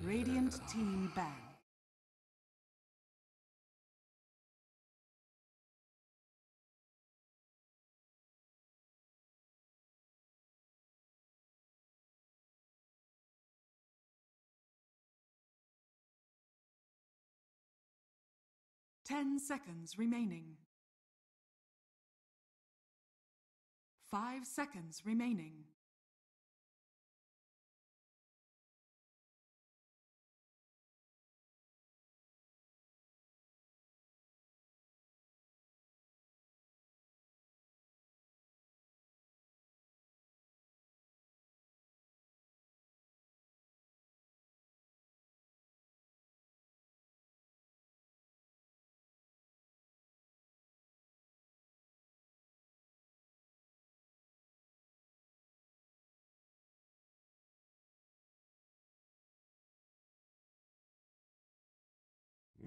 Radiant team ban. Ten seconds remaining. 5 seconds remaining.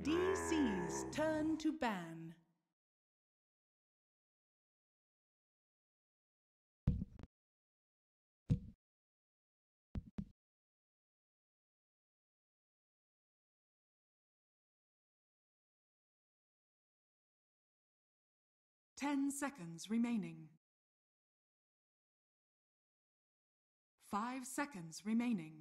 DC's turn to ban. Ten seconds remaining. 5 seconds remaining.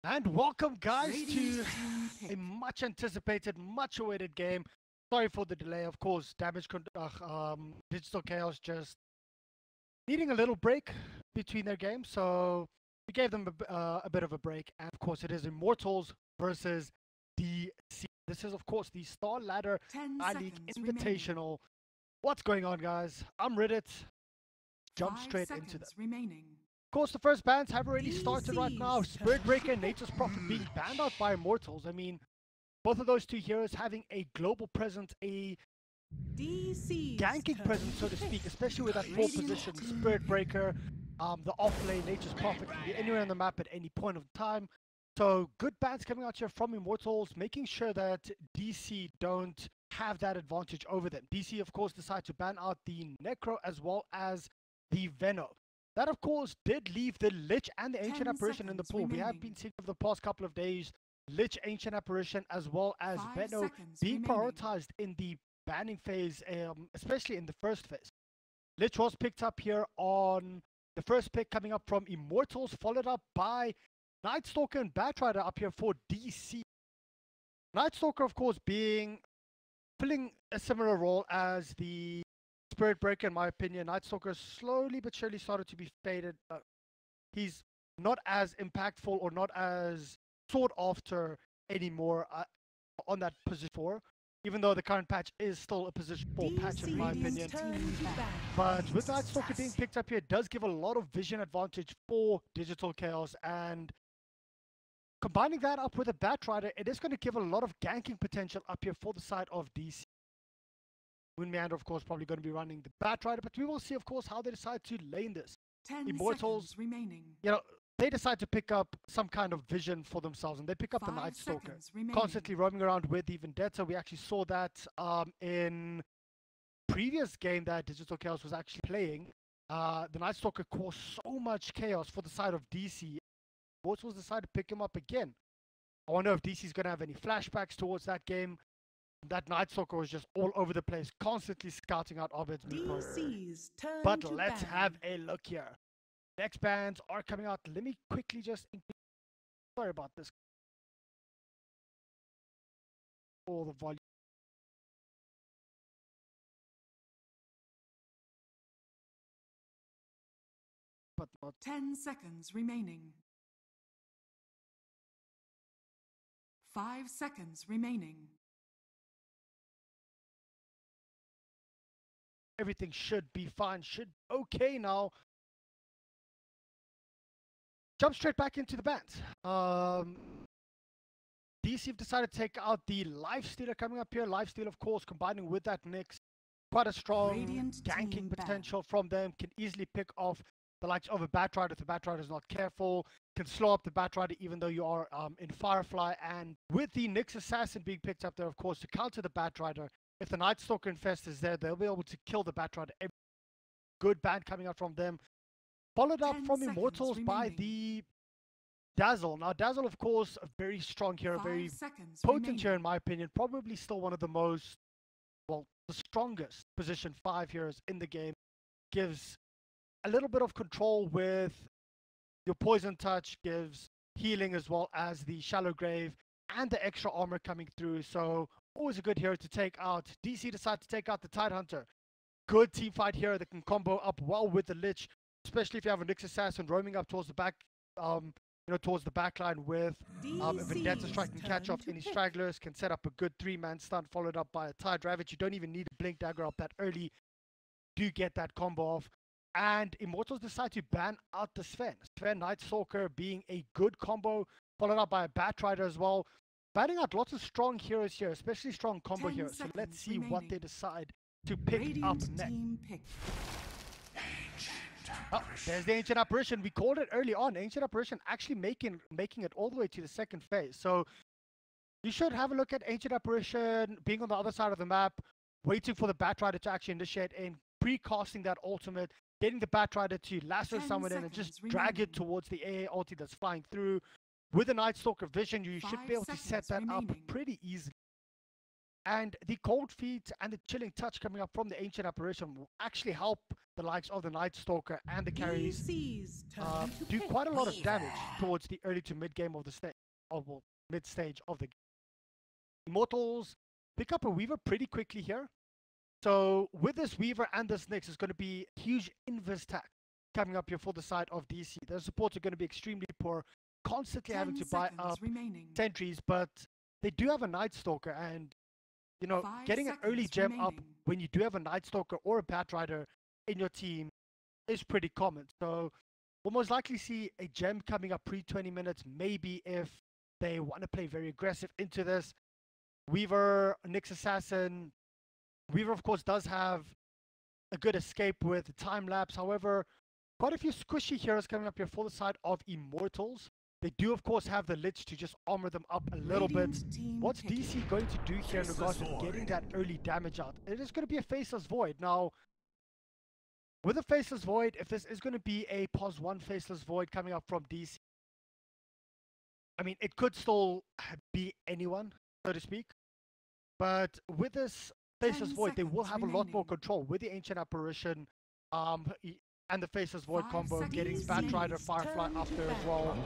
And welcome, guys, to a much anticipated, much awaited game. Sorry for the delay, of course. Digital Chaos just needing a little break between their games, so we gave them a bit of a break. And of course, it is Immortals versus DC. This is, of course, the Star Ladder I-League Invitational. What's going on, guys? I'm Reddit. Jump straight into them. Of course, the first bans have already started right now. Spirit Breaker and Nature's Prophet being banned out by Immortals. I mean, both of those two heroes having a global presence, a ganking presence, so to speak, especially with that 4 position. Spirit Breaker, the off-lane, Nature's Prophet can be anywhere on the map at any point of time. So good bans coming out here from Immortals, making sure that DC don't have that advantage over them. DC, of course, decided to ban out the Necro as well as the Veno. That, of course, did leave the Lich and the Ancient Apparition in the pool. We have been seeing over the past couple of days Lich, Ancient Apparition, as well as Veno being prioritized in the banning phase, especially in the first phase. Lich was picked up here on the first pick coming up from Immortals, followed up by Nightstalker and Batrider up here for DC. Nightstalker, of course, filling a similar role as the Spirit Breaker, in my opinion. Nightstalker slowly but surely started to be faded. He's not as impactful or not as sought after anymore on that position 4, even though the current patch is still a position 4 patch in my opinion. But with Nightstalker being picked up here, it does give a lot of vision advantage for Digital Chaos, and combining that up with a Batrider, it is going to give a lot of ganking potential up here for the side of DC. Moonmeander, of course, probably going to be running the Batrider, but we will see, of course, how they decide to lane this. Immortals, they decide to pick up some kind of vision for themselves, and they pick up the Nightstalker, constantly roaming around with the Vendetta. We actually saw that in previous game that Digital Chaos was actually playing. The Nightstalker caused so much chaos for the side of DC. Immortals decided to pick him up again. I wonder if DC is going to have any flashbacks towards that game. That Nightstalker was just all over the place, constantly scouting out Obed's Meepo. But let's have a look here. Next bans are coming out. Let me quickly just... Sorry about this. All the volume. But not 10 seconds remaining. 5 seconds remaining. Everything should be fine, should be okay now. Jump straight back into the bans. DC have decided to take out the Lifestealer coming up here. Lifestealer, of course, combining with that Nyx. Quite a strong ganking potential from them. Can easily pick off the likes of a Batrider, if the Batrider is not careful, can slow up the Batrider even though you are in Firefly. And with the Nyx Assassin being picked up there, of course, to counter the Batrider, if the Night Stalker Infest is there, they'll be able to kill the Batrider. Good ban coming out from them. Followed up from Immortals by the Dazzle. Now, Dazzle, of course, a very strong hero, very potent hero in my opinion. Probably still one of the most, well, the strongest position 5 heroes in the game. Gives a little bit of control with your Poison Touch, gives healing as well as the Shallow Grave and the extra armor coming through. So always a good hero to take out. DC decide to take out the Tidehunter. Good team fight hero that can combo up well with the Lich, especially if you have a Nyx Assassin roaming up towards the back, towards the back line with a Vendetta Strike, can catch off any stragglers, can set up a good 3-man stun followed up by a Tide Ravage. You don't even need a Blink Dagger up that early. Do get that combo off. And Immortals decide to ban out the Sven. Sven Night Stalker being a good combo, followed up by a Batrider as well. Banning out lots of strong heroes here, especially strong combo heroes. So let's see what they decide to pick up next. Oh, there's the Ancient Apparition. We called it early on. Ancient Apparition actually making it all the way to the second phase. So you should have a look at Ancient Apparition being on the other side of the map, waiting for the Batrider to actually initiate in, pre-casting that ultimate, getting the Batrider to lasso someone in and just drag it towards the AA ulti that's flying through. With the Night Stalker vision, you should be able to set that up pretty easily. And the Cold Feet and the Chilling Touch coming up from the Ancient Apparition will actually help the likes of the Night Stalker and the carries do quite a lot of damage towards the early to mid game of the stage, or well, mid stage of the game. Immortals pick up a Weaver pretty quickly here. So with this Weaver and this Nyx, it's going to be huge invis tack coming up here for the side of DC. Their supports are going to be extremely poor, constantly having to buy up sentries, but they do have a Night Stalker, and you know, getting an early gem up when you do have a Night Stalker or a Batrider in your team is pretty common. So we'll most likely see a gem coming up pre-20 minutes, maybe if they want to play very aggressive into this. Weaver, Nyx Assassin. Weaver, of course, does have a good escape with time lapse. However, quite a few squishy heroes coming up here for the side of Immortals. They do, of course, have the Lich to just armor them up a little bit. What's DC going to do here in regards to getting that early damage out? It is going to be a Faceless Void. Now, with a Faceless Void, if this is going to be a +1 Faceless Void coming up from DC, I mean, it could still be anyone, so to speak. But with this Faceless Void, they will have a lot more control with the Ancient Apparition and the Faceless Void combo, getting Batrider, Firefly after as well.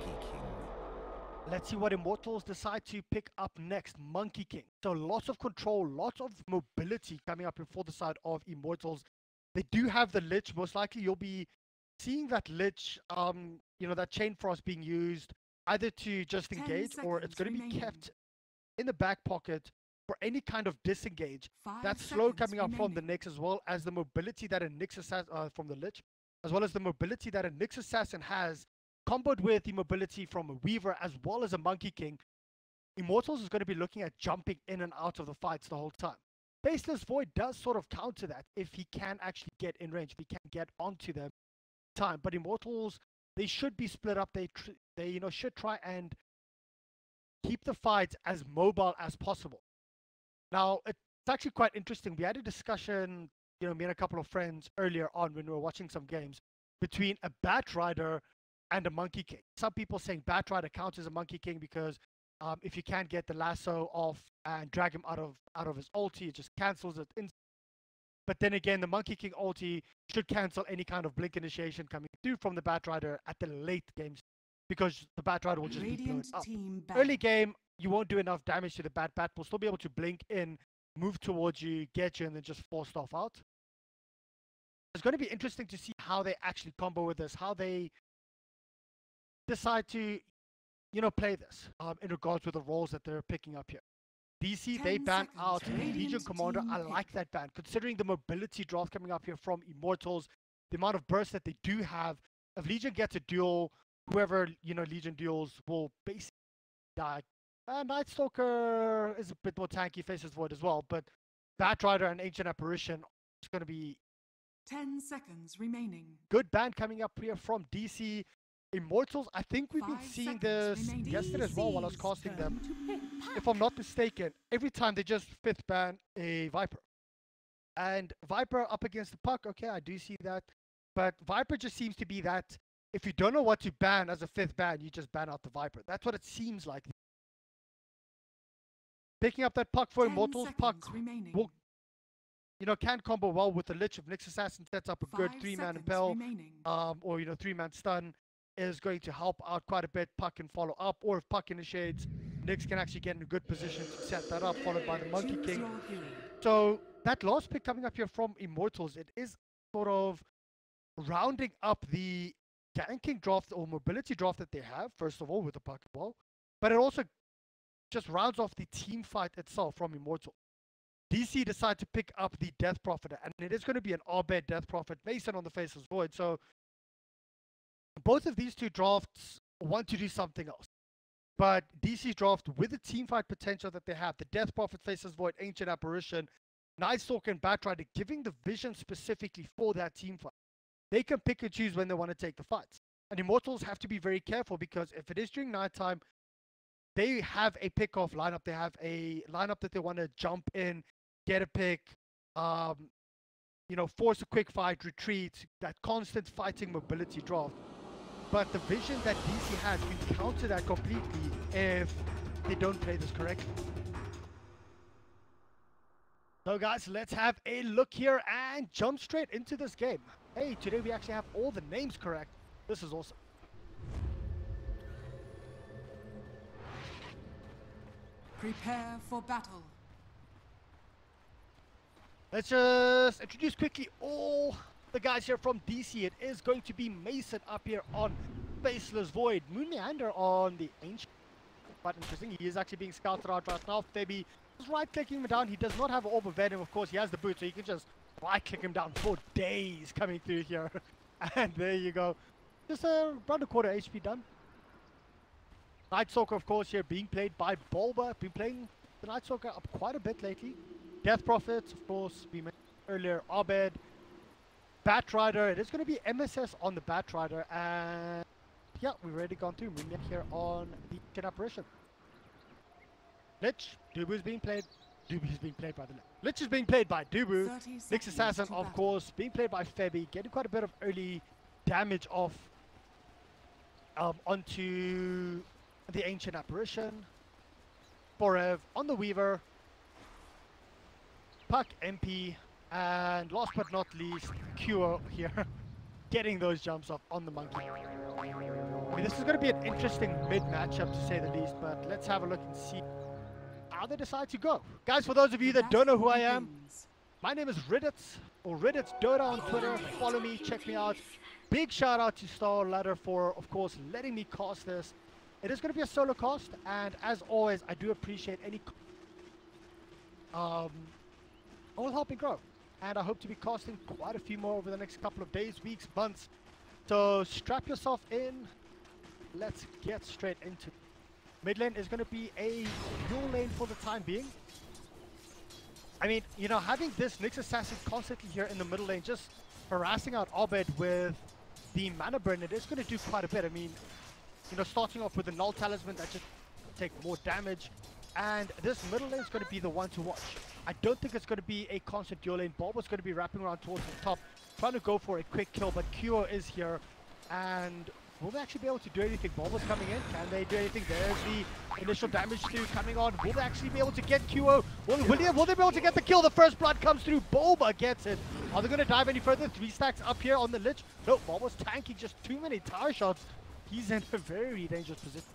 Let's see what Immortals decide to pick up next. Monkey King. So lots of control, lots of mobility coming up before the side of Immortals. They do have the Lich. Most likely you'll be seeing that Lich, that Chain Frost being used either to just engage, or it's going to be kept in the back pocket for any kind of disengage. That's slow coming up from the Nyx, as well as the mobility that a Nyx Assassin, from the Lich, as well as the mobility that a Nyx Assassin has, comboed with the mobility from a Weaver as well as a Monkey King. Immortals is going to be looking at jumping in and out of the fights the whole time. Faceless Void does sort of counter that if he can actually get in range, if he can get onto them time. But Immortals, they should be split up. They should try and keep the fights as mobile as possible. Now, it's actually quite interesting. We had a discussion, me and a couple of friends earlier on when we were watching some games, between a Batrider and a Monkey King. Some people saying Batrider counts as a Monkey King because if you can't get the lasso off and drag him out of his ulti, it just cancels it. But then again, the Monkey King ulti should cancel any kind of blink initiation coming through from the Batrider at the late games, because the Batrider will just be blown up. Early game, you won't do enough damage to the Bat. Will still be able to blink in, move towards you, get you, and then just force stuff out. It's going to be interesting to see how they actually combo with this, how they decide to, play this in regards to the roles that they're picking up here. DC, they ban out Legion Commander. I like that ban, considering the mobility draft coming up here from Immortals, the amount of burst that they do have. If Legion gets a duel, whoever, Legion duels will basically die. Night Stalker is a bit more tanky, Faceless Void as well, but Batrider and Ancient Apparition is going to be 10 seconds remaining. Good ban coming up here from DC. Immortals, I think we've been 5 seeing seconds this remaining. yesterday as well while I was casting DC's them. turn to pick. If I'm not mistaken, every time they just 5th ban a Viper. And Viper up against the puck, okay, I do see that. But Viper just seems to be that, if you don't know what to ban as a 5th ban, you just ban out the Viper. That's what it seems like. Picking up that puck for 10 Immortals, puck seconds remaining. will, can combo well with the Lich. If Nyx Assassin sets up a good 5 3-man seconds impel, remaining. or 3-man stun, is going to help out quite a bit. Puck can follow up, or if Puck initiates, Nyx can actually get in a good position to set that up, followed by the Monkey Choose King. your hero. So that last pick coming up here from Immortals, it is sort of rounding up the ganking draft or mobility draft that they have, first of all, with the puck as well. But it also just rounds off the team fight itself from Immortal. DC decide to pick up the Death Prophet, and it is going to be an Abed Death Prophet based on the Faceless Void. So both of these two drafts want to do something else. But DC's draft, with the team fight potential that they have, the Death Prophet, Faceless Void, Ancient Apparition, Night Stalker, and Batrider, giving the vision specifically for that team fight. They can pick and choose when they want to take the fights. And Immortals have to be very careful, because if it is during nighttime, they have a pick-off lineup. They have a lineup that they want to jump in, get a pick, force a quick fight, retreat, that constant fighting mobility draft. But the vision that DC has, we counter that completely if they don't play this correctly. So guys, let's have a look here and jump straight into this game. Hey, today we actually have all the names correct. This is awesome. Prepare for battle. Let's just introduce quickly all the guys here from DC. It is going to be Mason up here on Faceless Void. Moon Meander on the Ancient. Quite interesting. He is actually being scouted out right now. Febby is right-clicking him down. He does not have an Orb of Venom, of course. He has the boot, so you can just right-click him down for days coming through here. And there you go. Just around a quarter HP done. Night Stalker, of course, here being played by Bulba. Been playing the Night Stalker up quite a bit lately. Death Prophet, of course, we mentioned earlier. Abed, Batrider. It is going to be MSS on the Batrider, and yeah, we've already gone through Moonlight here on the Ancient Apparition. Lich, Dubu is being played. Dubu is being played by the Lich is being played by Dubu. Nyx Assassin, of course, being played by Febby, getting quite a bit of early damage off onto the Ancient Apparition. Forev on the Weaver. Puck, MP, and last but not least, Cure here, getting those jumps off on the Monkey. I mean, this is going to be an interesting mid-matchup to say the least, but let's have a look and see how they decide to go. Guys, for those of you that don't know who I am, my name is Riddits, or Riddits Dota on Twitter. Follow me, check me out. Big shout out to Star Ladder for, of course, letting me cast this. It is going to be a solo cast, and as always, I do appreciate any all help me grow, and I hope to be casting quite a few more over the next couple of days, weeks, months. So strap yourself in. Let's get straight into it. Mid lane is going to be a dual lane for the time being. I mean, having this Nyx Assassin constantly here in the middle lane, just harassing out Abed with the mana burn, it is going to do quite a bit. I mean, starting off with the Null Talisman, that just take more damage. And this middle lane is going to be the one to watch. I don't think it's going to be a constant dual lane. Bob is going to be wrapping around towards the top, trying to go for a quick kill, but Cure is here. And will they actually be able to do anything? Bob is coming in. Can they do anything? There's the initial damage through coming on. Will they actually be able to get Cure? Will they be able to get the kill? The first blood comes through. Boba gets it. Are they going to dive any further? 3 stacks up here on the Lich. No, Boba's tanking just too many tower shots. He's in a very dangerous position.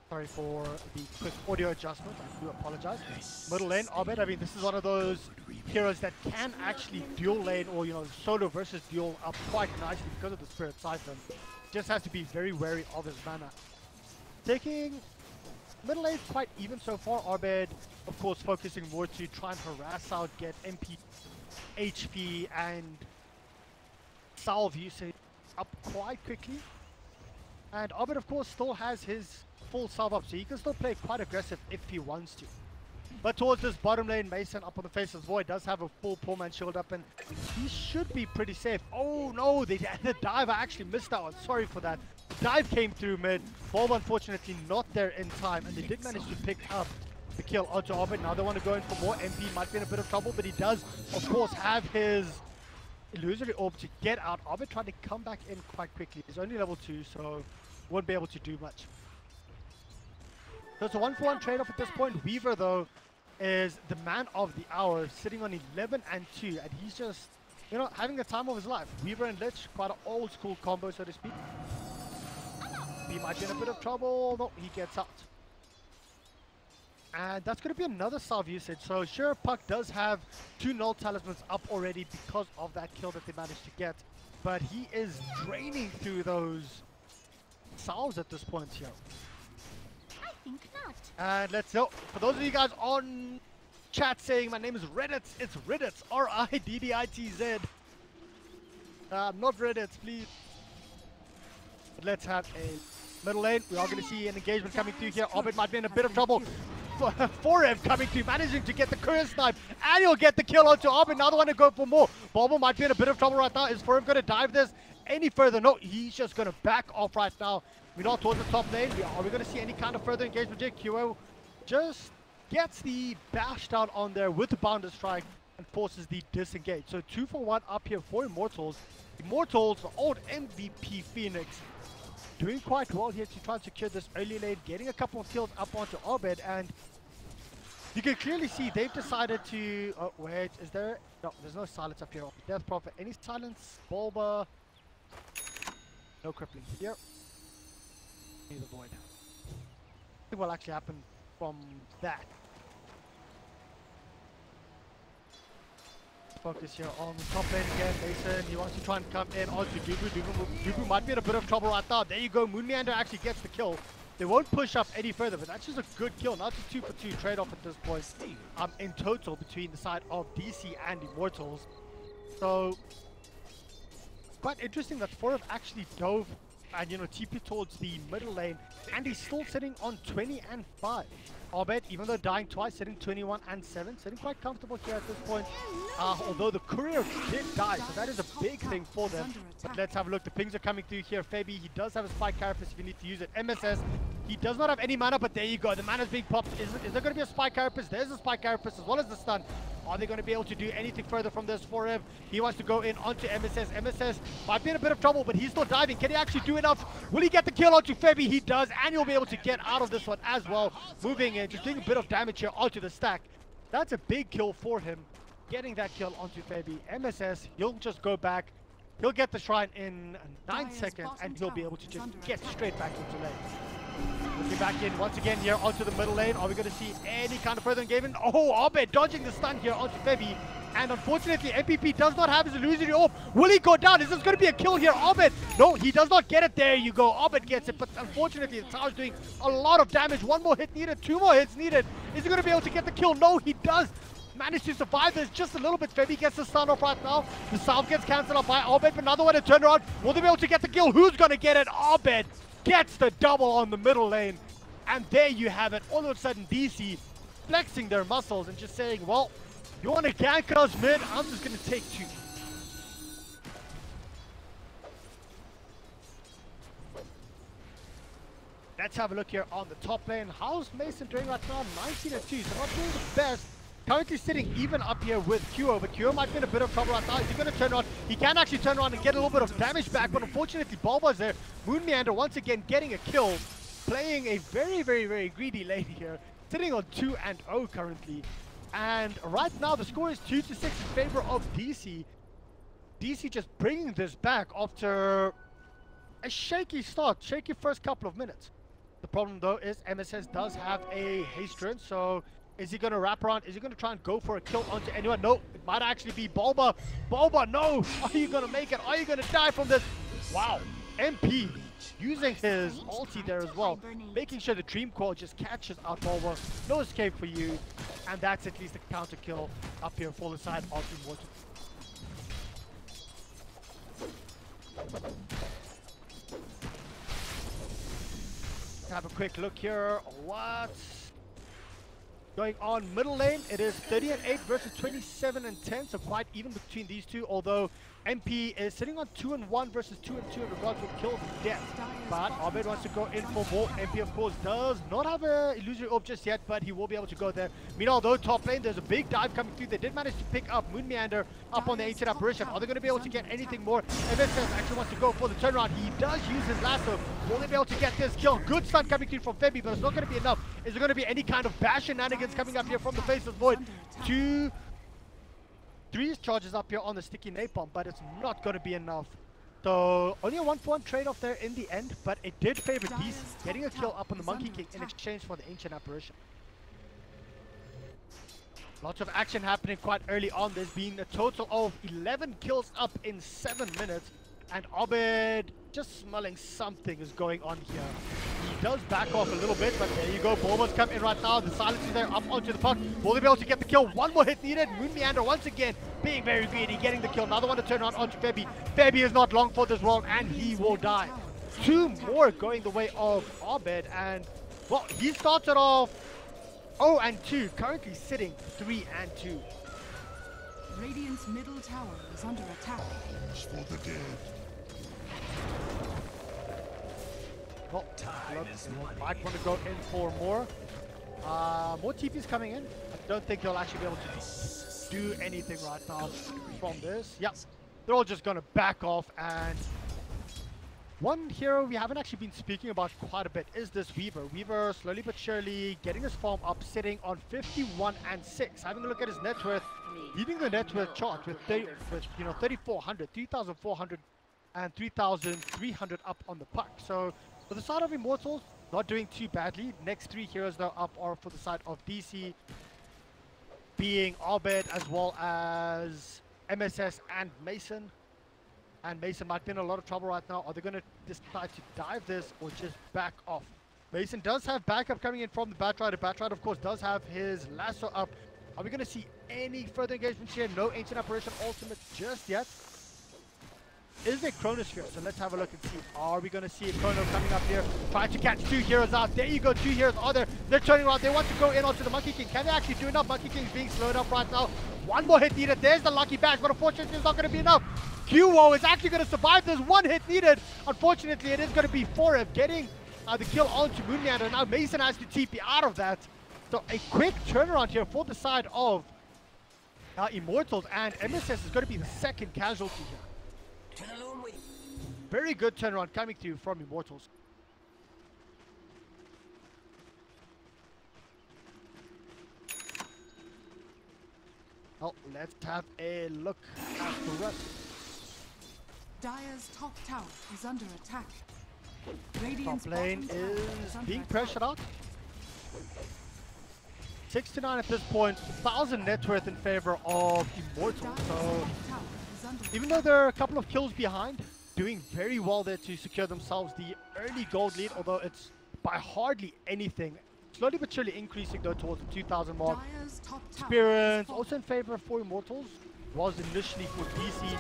Sorry for the quick audio adjustment, I do apologize. Middle lane, Abed, I mean, this is one of those heroes that can actually dual lane or, solo versus dual up quite nicely because of the Spirit Siphon. Just has to be very wary of his mana. Taking middle lane quite even so far. Abed, of course, focusing more to try and harass out, get MP, HP, and salve usage up quite quickly. And Abed, of course, still has his full salve up, so he can still play quite aggressive if he wants to. But towards this bottom lane, Mason up on the face of Void does have a full poor man shield up, and he should be pretty safe. Oh no, the dive, I actually missed that one. Sorry for that. The dive came through mid. Bulb unfortunately not there in time, and they did manage to pick up the kill onto Orbit. Now they want to go in for more. MP might be in a bit of trouble, but he does, of course, have his illusory orb to get out. Orbit trying to come back in quite quickly. He's only level 2, so won't be able to do much. So it's a 1-for-1 trade-off at this point. Weaver, though, is the man of the hour, sitting on 11 and 2, and he's just, you know, having the time of his life. Weaver and Lich, quite an old school combo, so to speak. He might be in a bit of trouble. No, he gets out. And that's going to be another salve usage. So sure, Puck does have 2 null talismans up already because of that kill that they managed to get, but he is draining through those salves at this point here. Think not. And let's go. For those of you guys on chat saying my name is Reddit, it's Ridditz, R-I-D-D-I-T-Z. Not Reddit, please. But let's have a middle lane. We are going to see an engagement coming through here. Orbit might be in a bit of trouble. 4M coming through, managing to get the courier snipe, and he'll get the kill onto Orbit. Now they want to go for more. Bulbo might be in a bit of trouble right now. Is 4M going to dive this any further? No, he's just going to back off right now. We're not towards the top lane. Are we going to see any kind of further engagement? JQO just gets the bash down on there with the Bounder Strike and forces the disengage. So 2-for-1 up here for Immortals. Immortals, the old MVP Phoenix, doing quite well here to try and secure this early lane, getting a couple of kills up onto Orbit, and you can clearly see they've decided to... Oh, wait, is there... No, there's no silence up here. Death Prophet, any silence? Bulba? No crippling here. The void. I think what will actually happen from that. Focus here on the top lane again. Mason, he wants to try and come in onto Dubu. Dubu might be in a bit of trouble right now. There you go. Moon Meander actually gets the kill. They won't push up any further, but that's just a good kill. Now it's a 2-for-2 trade-off at this point. In total between the side of DC and Immortals. So quite interesting that Forev actually dove and, you know, TP towards the middle lane, and he's still sitting on 20 and 5. Orbit, even though dying twice, sitting 21 and 7, sitting quite comfortable here at this point. Although the courier did die, so that is a big thing for them. But let's have a look. The pings are coming through here. Fabi, he does have a spike carapace if you need to use it. MSS, he does not have any mana, but there you go. The mana's being popped. Is there going to be a spike carapace? There's a spike carapace as well as the stun. Are they going to be able to do anything further from this for him? He wants to go in onto MSS. MSS might be in a bit of trouble, but he's still diving. Can he actually do enough? Will he get the kill onto Fabi? He does, and he'll be able to get out of this one as well. Moving in, just doing a bit of damage here onto the stack. That's a big kill for him, getting that kill onto Fabi. MSS, he'll just go back. He'll get the shrine in 9 seconds, and he'll be able to just get straight back into lane. Looking back in once again here onto the middle lane. Are we going to see any kind of further engagement? Oh, Abed dodging the stun here onto Febi. And unfortunately, MPP does not have his illusory orb. Will he go down? Is this going to be a kill here? Abed, no, he does not get it. There you go. Abed gets it. But unfortunately, the tower's doing a lot of damage. 1 more hit needed. 2 more hits needed. Is he going to be able to get the kill? No, he does manage to survive this just a little bit. Febi gets the stun off right now. The salve gets cancelled off by Abed. But another one to turn around. Will they be able to get the kill? Who's going to get it? Abed gets the double on the middle lane. And there you have it. All of a sudden, DC flexing their muscles and just saying, well, you want to gank us mid? I'm just going to take 2. Let's have a look here on the top lane. How's Mason doing right now? 19 and 2. So not doing the best. Currently sitting even up here with QO, but QO might be in a bit of trouble right now. Is he going to turn around? He can actually turn around and get a little bit of damage back, but unfortunately, Bulba's there. Moon Meander once again getting a kill. Playing a very, very, very greedy lane here. Sitting on 2 and 0 currently. And right now, the score is 2-6 in favor of DC. DC just bringing this back after a shaky start, shaky first couple of minutes. The problem, though, is MSS does have a haste turn, so is he going to wrap around? Is he going to try and go for a kill onto anyone? No, it might actually be Bulba. Bulba, no! Are you going to make it? Are you going to die from this? Wow, MP using his ulti there as well, making sure the Dream Coil just catches out Bulba. No escape for you, and that's at least a counter kill up here for the side of Immortals. Have a quick look here. What? Going on middle lane, it is 30 and 8 versus 27 and 10, so quite even between these two, although MP is sitting on 2 and 1 versus 2 and 2 in regards to kills and deaths. But Abed wants to go in for more. MP, of course, does not have a illusory orb just yet, but he will be able to go there. Meanwhile, though, top lane, there's a big dive coming through. They did manage to pick up Moon Meander up on the ancient apparition. Are they going to be able to get anything more? MSS actually wants to go for the turnaround. He does use his lasso. Will they be able to get this kill? Good stun coming through from Febby, but it's not going to be enough. Is there going to be any kind of bash shenanigans coming up here from the face of Void? 2, 3 charges up here on the sticky napalm, but it's not going to be enough. So only a 1-for-1 trade-off there in the end, but it did favor DC, getting a kill up on the Monkey King in exchange for the Ancient Apparition. Lots of action happening quite early on. There's been a total of 11 kills up in 7 minutes, and Abed just smelling something is going on here. He does back off a little bit, but there you go. Bourbo's come in right now. The silence is there, up onto the puck. Will they be able to get the kill? One more hit needed. Moon Meander once again being very greedy, getting the kill. Another one to turn on onto Febby. Febby is not long for this world, and he will die. 2 more going the way of Abed, and well, he started off 0 and 2, currently sitting 3 and 2. Radiant's middle tower is under attack. For the dead. Well, might want to go in for more. More TPs coming in. I don't think they'll actually be able to do anything right now from this. Yep, they're all just going to back off. And one hero we haven't actually been speaking about quite a bit is this Weaver. Weaver slowly but surely getting his farm up, sitting on 51 and 6. Having a look at his net worth, leading the net worth chart with 3,400, 3,400 and 3,300 up on the puck. So for the side of Immortals, not doing too badly. Next 3 heroes though up are for the side of DC, being Abed as well as MSS and Mason. And Mason might be in a lot of trouble right now. Are they going to decide to dive this or just back off? Mason does have backup coming in from the Batrider. Batrider, of course, does have his lasso up. Are we going to see any further engagements here? No Ancient Apparition ultimate just yet. Is there Chronosphere? So let's have a look and see. Are we going to see a Chrono coming up here? Trying to catch 2 heroes out. There you go. 2 heroes are there. They're turning around. They want to go in onto the Monkey King. Can they actually do enough? Monkey King is being slowed up right now. One more hit needed. There's the lucky bash, but unfortunately it's not going to be enough. QO is actually going to survive this. 1 hit needed. Unfortunately, it is going to be 4F getting the kill onto Moon Meander. Now Mason has to TP out of that. So a quick turnaround here for the side of Immortals, and MSS is going to be the second casualty here. Very good turnaround coming through from Immortals. Well, let's have a look at the rest. Dire's top tower is under attack. Top lane is being pressured out. 6 to 9 at this point. 1,000 net worth in favor of Immortals. So even though they're a couple of kills behind, doing very well there to secure themselves the early gold lead, although it's by hardly anything. Slowly but surely increasing though towards the 2,000 mark. Experience also in favor for Immortals. Was initially for DC.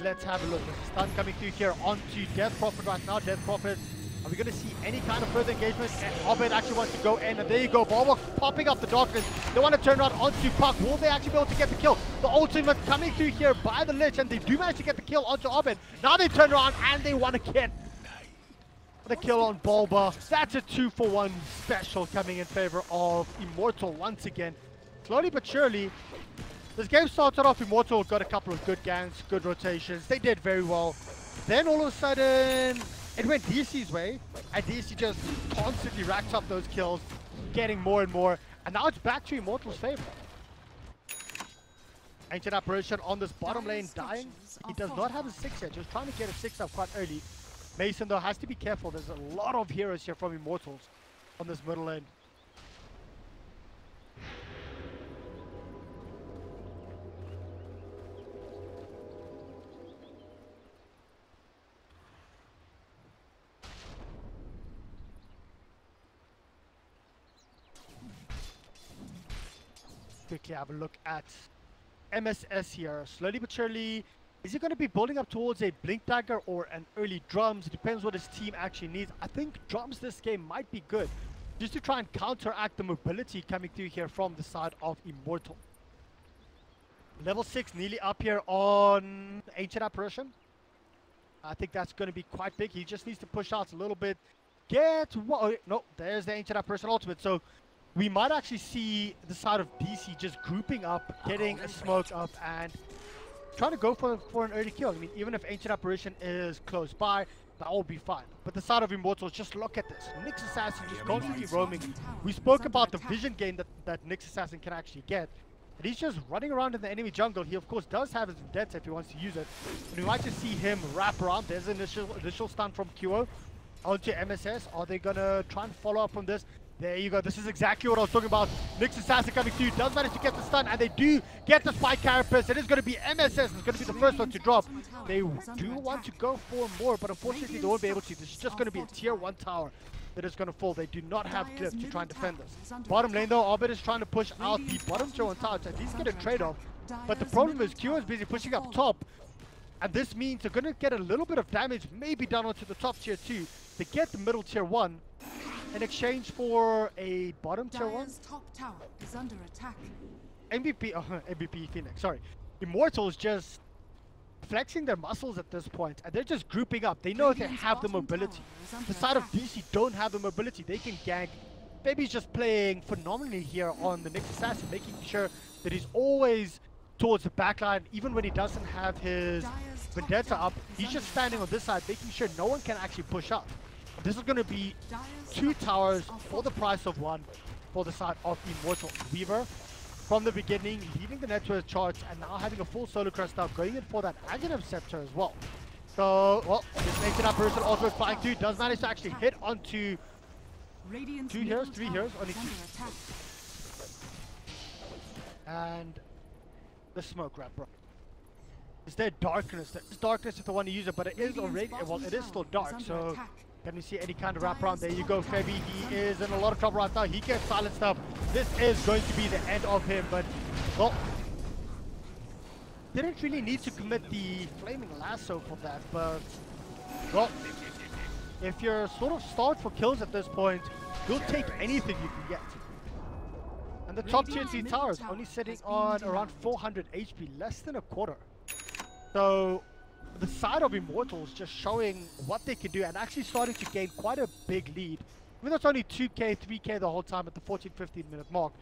Let's have a look. There's a stun coming through here onto Death Prophet right now. Death Prophet. Are we going to see any kind of further engagement? And Abed actually wants to go in, and there you go. Bobo popping up the darkness. They want to turn around onto Puck. Will they actually be able to get the kill? The ultimate coming through here by the Lich, and they do manage to get the kill onto Abed. Now they turn around and they want to get the kill on Bulba. That's a 2-for-1 special coming in favor of Immortal once again. Slowly but surely, this game started off Immortal, got a couple of good ganks, good rotations. They did very well. Then all of a sudden, it went DC's way, and DC just constantly racked up those kills, getting more and more, and now it's back to Immortal's favor. Ancient Apparition on this bottom lane dying. He does not have a 6 yet, just trying to get a 6 up quite early. Mason though has to be careful, there's a lot of heroes here from Immortals on this middle lane. Quickly have a look at MSS here. Slowly but surely, is he going to be building up towards a Blink Dagger or an early Drums? It depends what his team actually needs. I think Drums this game might be good. just to try and counteract the mobility coming through here from the side of Immortal. Level 6 nearly up here on Ancient Apparition. I think that's going to be quite big. He just needs to push out a little bit. No, there's the Ancient Apparition ultimate. So we might actually see the side of DC just grouping up, getting a smoke up, and trying to go for an early kill. I mean, even if Ancient Apparition is close by, that will be fine. But the side of Immortals, just look at this. Nyx Assassin just constantly roaming. We spoke about the vision gain that Nyx Assassin can actually get. And he's just running around in the enemy jungle. He, of course, does have his Vendetta if he wants to use it. And we might just see him wrap around. There's an initial stun from QO onto MSS. Are they going to try and follow up on this? There you go. This is exactly what I was talking about. Nyx Assassin coming through. Does manage to get the stun. And they do get the spike carapace. It is going to be MSS. It's going to be the first one to drop. They do want to go for more. But unfortunately, they won't be able to. This is just going to be a tier 1 tower that is going to fall. They do not have cliff to try and defend this. Bottom lane though, Arbit is trying to push out the bottom tier 1 tower. At least get a trade-off. But the problem is Q is busy pushing up top. And this means they're going to get a little bit of damage maybe down onto the top tier 2 to get the middle tier 1 in exchange for a bottom tier 1. Top tower is under attack. MVP Phoenix, sorry. Immortals just flexing their muscles at this point, and they're just grouping up. They know they have the mobility. The side of DC don't have the mobility. They can gank. Baby's just playing phenomenally here on the Nyx Assassin, making sure that he's always towards the backline. Even when he doesn't have his Vendetta up, he's just standing on this side, making sure no one can actually push up. This is going to be 2 towers for the price of 1 for the side of Immortal. Weaver, from the beginning, leading the network charge, and now having a full solo crest out, going in for that Aghanim Scepter as well. So, well, this makes it up. Person also flying through, does manage to actually hit onto 2 heroes, 3 heroes, only 2. And the smoke wrap, bro. Is there darkness? There is darkness if they want to use it, but it is already, well, it is still dark, so can we see any kind of wraparound? There you go, Febby. He is in a lot of trouble right now. He gets silenced up. This is going to be the end of him, but, well, didn't really need to commit the flaming lasso for that, but, well, if you're sort of starved for kills at this point, you'll take anything you can get. And the top tier 3 towers only sitting on around 400 HP, less than a quarter. So the side of Immortals just showing what they can do and actually starting to gain quite a big lead. Even though it's only 2k, 3k the whole time at the 14-15 minute mark.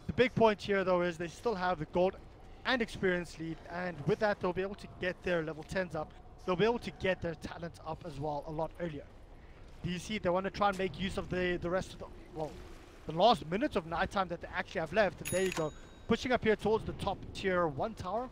The big point here though is they still have the gold and experience lead, and with that they'll be able to get their level 10s up. They'll be able to get their talents up as well a lot earlier. DC, they want to try and make use of the rest of the, well, the last minutes of nighttime that they actually have left. And there you go, pushing up here towards the top tier 1 tower.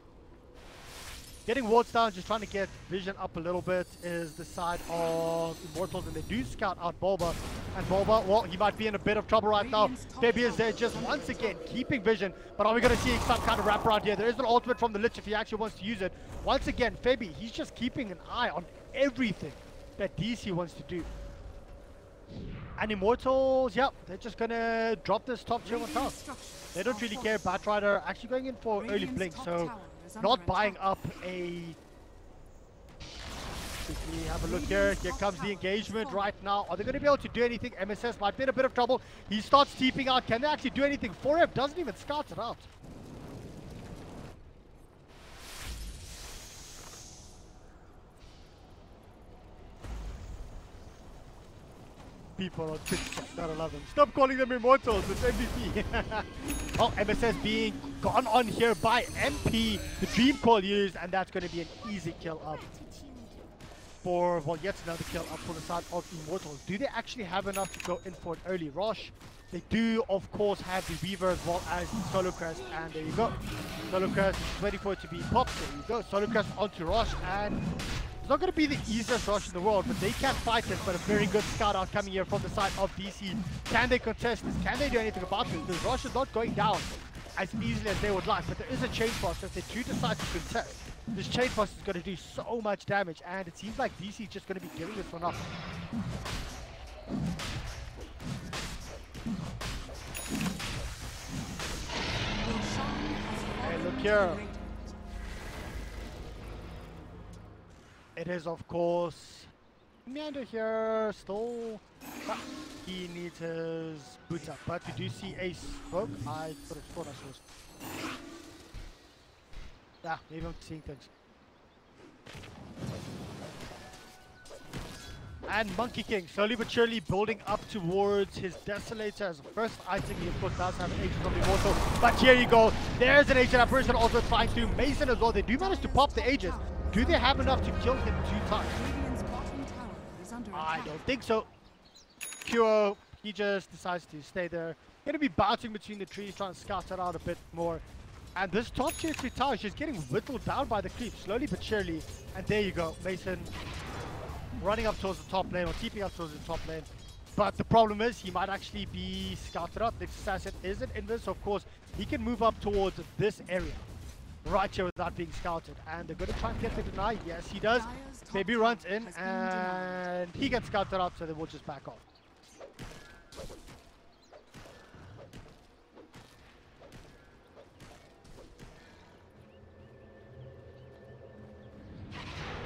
Getting wards down, just trying to get vision up a little bit is the side of Immortals, and they do scout out Bulba. And Bulba, well, he might be in a bit of trouble right now. Febby is there just once again, keeping vision. But are we going to see some kind of wraparound here? There is an ultimate from the Lich if he actually wants to use it. Once again, Febby, he's just keeping an eye on everything that DC wants to do. And Immortals, yeah, they're just going to drop this top tier 1 tower. They don't really care. Batrider actually going in for early blink, so not buying up a... Quickly have a look here. Here comes the engagement right now. Are they going to be able to do anything? MSS might be in a bit of trouble. He starts teeping out. Can they actually do anything? 4F doesn't even scout it out. People on TikTok, not 11. Stop calling them Immortals, it's MVP. Oh, MSS being gone on here by MP. The Dream Call used, and that's going to be an easy kill up for, well, yet another kill up for the side of Immortals. Do they actually have enough to go in for an early rush? They do, of course, have the Weaver as well as the Solo Crest, and there you go. Solo Crest is ready for it to be popped. There you go, Solo Crest onto rush, and it's not going to be the easiest rush in the world, but they can fight it. But a very good scout out coming here from the side of DC. Can they contest this? Can they do anything about this? The rush is not going down as easily as they would like, but there is a chain frost. If they do decide to contest, this chain frost is going to do so much damage, and it seems like DC is just going to be giving this one up. Hey, look here. It is, of course, Meander here, still. He needs his boots up, but we do see a smoke. I could have thought I saw. Yeah, maybe I'm seeing things. And Monkey King, slowly but surely building up towards his Desolator as the first item. He, of course, does have an agent from Immortal. But here you go. There's an agent. That person also trying to. Mason as well. They do manage to pop the Aegis. Do they have enough to kill him 2 times? I don't think so. Kyo, he just decides to stay there. Going to be bouncing between the trees, trying to scout that out a bit more. And this top tier 2 tower is just getting whittled down by the creep, slowly but surely. And there you go. Mason running up towards the top lane, or TPing up towards the top lane. But the problem is, he might actually be scouted up. The assassin isn't in this, of course. He can move up towards this area right here without being scouted. And they're going to try and get the deny. Yes, he does. Baby runs in, and he gets scouted up, so they will just back off.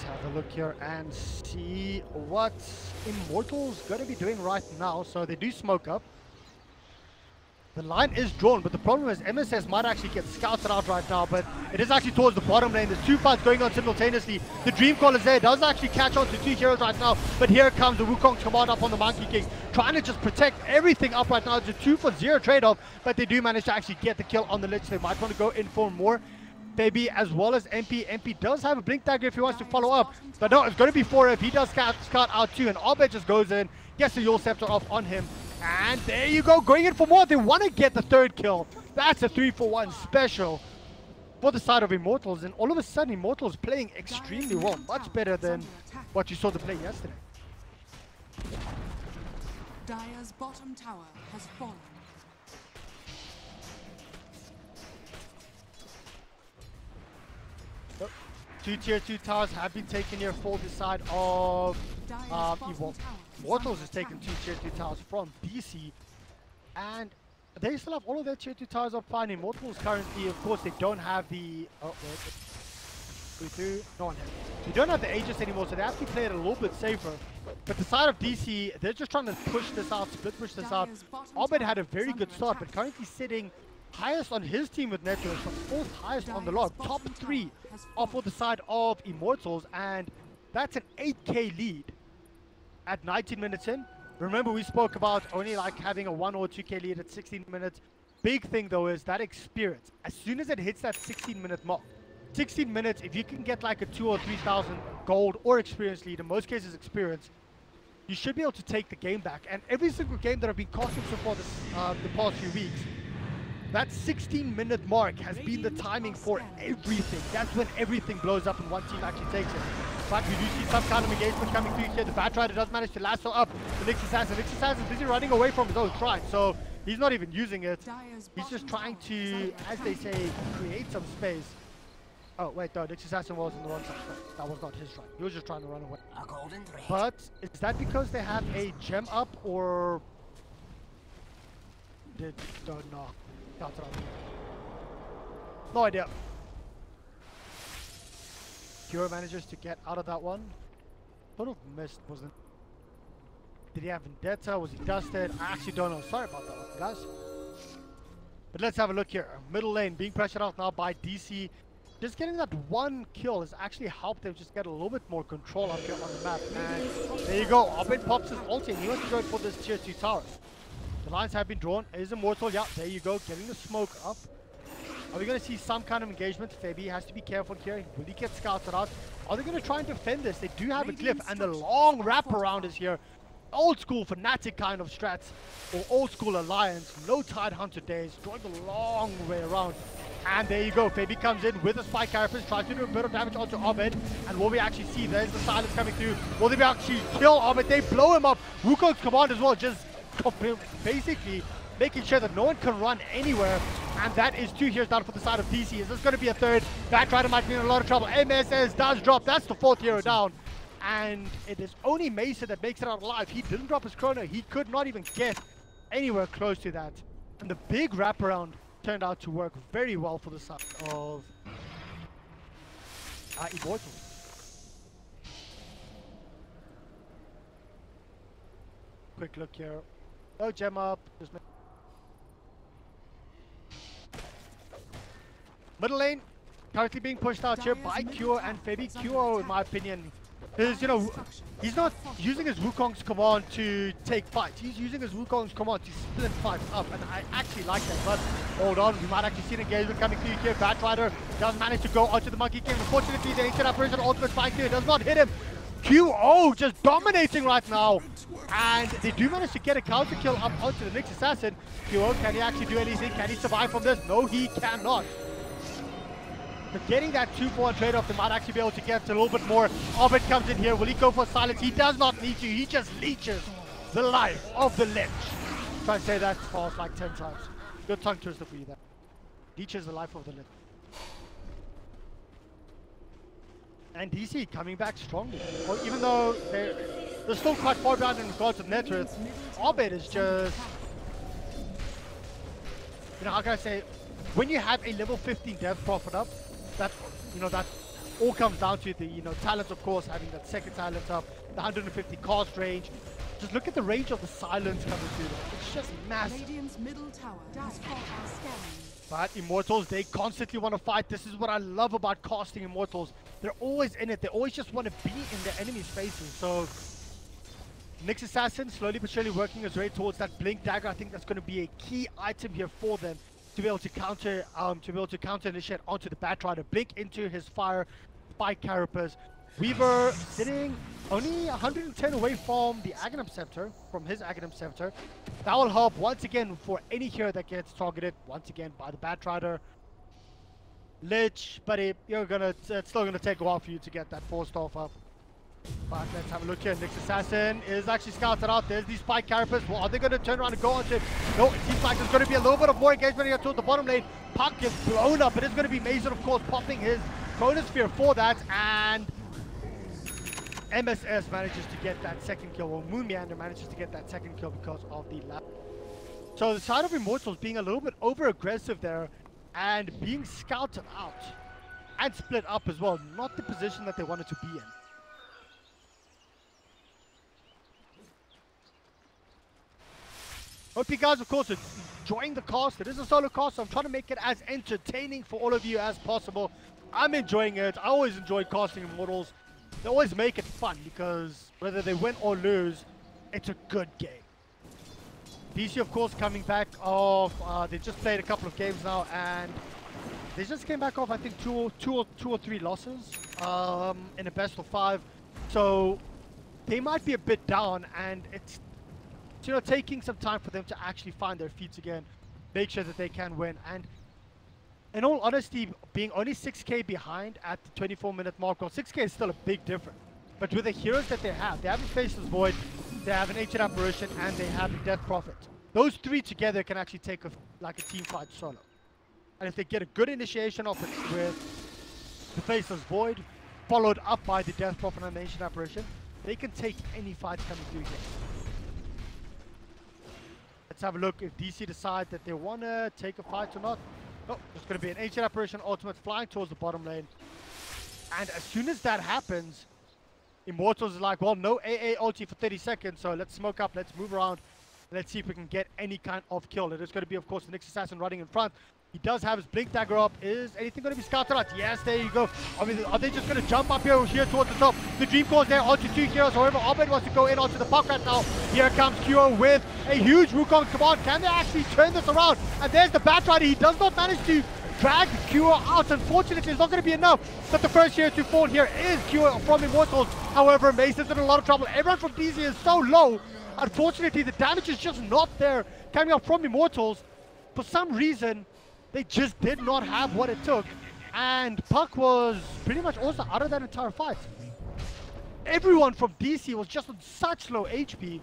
Have a look here and see what Immortals going to be doing right now. So they do smoke up. The line is drawn, but the problem is MSS might actually get scouted out right now, but it is actually towards the bottom lane. There's 2 fights going on simultaneously. The Dream Call is there. Does actually catch on to 2 heroes right now, but here comes the Wukong's command up on the Monkey King, trying to just protect everything up right now. It's a 2-for-0 trade-off, but they do manage to actually get the kill on the Lich. They might want to go in for more. Baby, as well as MP. MP does have a blink dagger if he wants to follow up, but no, it's going to be 4F. He does scout out too, and Obed just goes in, gets the Yule Scepter off on him, and there you go, going in for more. They want to get the 3rd kill. That's a 3-for-1 special for the side of Immortals, and all of a sudden Immortals playing extremely well, much better than what you saw them play yesterday. Dire's bottom tower has fallen. Yep. 2 tier 2 towers have been taken here for the side of Immortals has taken 2 tier 2 towers from DC, and they still have all of their tier 2 towers up fine. Immortals currently, of course, they don't have the no one has. They don't have the Aegis anymore, so they have to play it a little bit safer. But the side of DC, they're just trying to push this out, split push this out. Obed had a very good start, but currently sitting highest on his team with Netros, but 4th highest on the log. Top 3 off for the side of Immortals, and that's an 8k lead at 19 minutes in. Remember, we spoke about only like having a 1 or 2k lead at 16 minutes. Big thing though is that experience. As soon as it hits that 16-minute mark, 16 minutes, if you can get like a 2,000 or 3,000 gold or experience lead, in most cases experience, you should be able to take the game back. And every single game that I've been costing so far the past few weeks, that 16-minute mark has been the timing for everything. That's when everything blows up and one team actually takes it. But we do see some kind of engagement coming through here. The Batrider does manage to lasso up the Nyx Assassin. Nyx Assassin is busy running away from his own shrine, so he's not even using it. He's just trying to, as they say, create some space. Oh, wait, no, Nyx Assassin was on the wrong side. That was not his shrine. He was just trying to run away. But is that because they have a gem up, or did no? No idea. Kyo manages to get out of that one. Sort of missed, wasn't it? Did he have Vendetta? Was he dusted? I actually don't know. Sorry about that one, guys. But let's have a look here. Middle lane being pressured out now by DC. Just getting that 1 kill has actually helped them just get a little bit more control up here on the map. And there you go. Obed pops his ulti and he wants to go for this tier 2 tower. The lines have been drawn. Is Immortal? Yeah, there you go. Getting the smoke up. Are we going to see some kind of engagement? Fabi has to be careful here. Will he get scouted out? Are they going to try and defend this? They do have a glyph, and the long wraparound is here. Old school Fnatic kind of strats, or old school Alliance. No Tide Hunter days. Going the long way around. And there you go. Fabi comes in with a spike carapace, tries to do a bit of damage onto Obed. And what we actually see, there's the silence coming through. Will they actually kill Obed? They blow him up. Wukong's command as well, just basically making sure that no one can run anywhere. And that is 2 heroes down for the side of DC. Is this going to be a 3rd? Batrider might be in a lot of trouble. MSS does drop. That's the 4th hero down. And it is only Mason that makes it out alive. He didn't drop his chrono. He could not even get anywhere close to that. And the big wraparound turned out to work very well for the side of Immortals. quick look here. No gem up. Just middle lane currently being pushed out here by Cure and Fabi. Cure, in my opinion, is, you know, he's not using his Wukong's command to take fights. He's using his Wukong's command to split fights up, and I actually like that. But hold on, we might actually see an engagement coming through here. Batrider does manage to go onto the Monkey King. Unfortunately, the ancient apparition ultimate spike here does not hit him. QO just dominating right now, and they do manage to get a counter kill up onto the Nyx Assassin. QO, can he actually do anything? Can he survive from this? No, he cannot. But getting that 2-for-1 trade-off, they might actually be able to get a little bit more of it. Comes in here. Will he go for silence? He does not need to. He just leeches the life of the Lich. Try to say that fast like 10 times. Good tongue twister for you there. Leeches the life of the Lich. And DC coming back strongly. Well, even though they're still quite far behind in regards to net worth, Abed is just, you know, how can I say, when you have a level 15 death profit up, that, you know, that all comes down to the, you know, talent, of course, having that second talent up, the 150 cast range. Just look at the range of the silence coming through there. It's just massive. Radiant's middle tower has fallen scanning. But Immortals, they constantly want to fight. This is what I love about casting Immortals. They're always in it. They always just want to be in the enemy's faces. So Nyx Assassin slowly but surely working his way towards that Blink Dagger. I think that's going to be a key item here for them to be able to counter initiate onto the Batrider. Blink into his fire, spike Carapace. Weaver sitting only 110 away from the Aghanim Scepter, from his Aghanim Scepter. That will help once again for any hero that gets targeted once again by the Batrider. Lich, buddy, it's still gonna take a while for you to get that 4-star up. But let's have a look here. Nyx Assassin is actually scouted out. There's the spike Carapace. Well, are they gonna turn around and go on to? No, it seems like there's gonna be a little bit of more engagement here toward the bottom lane. Puck is blown up. It is gonna be Mason, of course, popping his Chronosphere for that, and MSS manages to get that second kill, or Moonmeander manages to get that second kill because of the lap. So the side of Immortals being a little bit over-aggressive there and being scouted out and split up as well. Not the position that they wanted to be in. Hope you guys, of course, are enjoying the cast. It is a solo cast, so I'm trying to make it as entertaining for all of you as possible. I'm enjoying it. I always enjoy casting Immortals. They always make it fun because whether they win or lose, it's a good game. DC, of course, coming back off. They just played a couple of games now, and they just came back off, I think, two or three losses in a best of 5. So they might be a bit down, and it's, you know, taking some time for them to actually find their feet again, make sure that they can win. And in all honesty, being only 6k behind at the 24-minute mark, well, 6k is still a big difference. But with the heroes that they have a Faceless Void, they have an Ancient Apparition, and they have a Death Prophet. Those three together can actually take like a team fight solo. And if they get a good initiation of it with the Faceless Void, followed up by the Death Prophet and the Ancient Apparition, they can take any fight coming through here. Let's have a look if DC decide that they want to take a fight or not. Oh, there's going to be an Ancient Apparition ultimate flying towards the bottom lane. And as soon as that happens, Immortals is like, well, no AA ulti for 30 seconds, so let's smoke up, let's move around, and let's see if we can get any kind of kill. It is going to be, of course, the Nyx Assassin running in front. He does have his Blink Dagger up. Is anything going to be scouted out? Yes, there you go. I mean, are they just going to jump up here towards the top? The Dream Core is there onto 2 heroes. However, Abed wants to go in onto the puck right now. Here comes Kyo with a huge Wukong. Come on, can they actually turn this around? And there's the Batrider. He does not manage to drag Kyo out. Unfortunately, it's not going to be enough. But the first hero to fall here is Kyo from Immortals. However, Mason's in a lot of trouble. Everyone from DC is so low. Unfortunately, the damage is just not there coming up from Immortals. For some reason, they just did not have what it took. And Puck was pretty much also out of that entire fight. Everyone from DC was just on such low HP.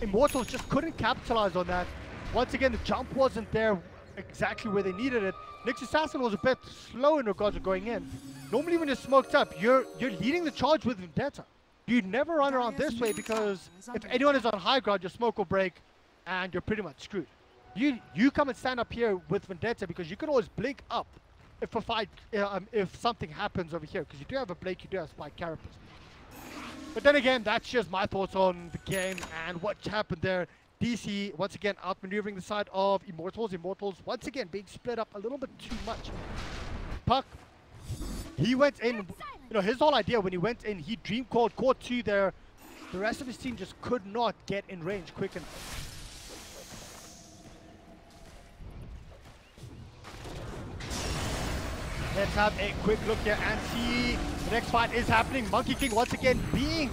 Immortals just couldn't capitalize on that. Once again, the jump wasn't there exactly where they needed it. Nyx Assassin was a bit slow in regards to going in. Normally when you're smoked up, you're leading the charge with Vendetta. You never run around this way because if anyone is on high ground, your smoke will break and you're pretty much screwed. You come and stand up here with Vendetta because you can always blink up if a fight, if something happens over here, because you do have a Blake, you do have Spike Carapace. But then again, that's just my thoughts on the game and what happened there. DC, once again, outmaneuvering the side of Immortals. Immortals, once again, being split up a little bit too much. Puck, he went in, you know, his whole idea when he went in, he dream called, caught 2 there. The rest of his team just could not get in range quick enough. Let's have a quick look here and see the next fight is happening. Monkey King once again being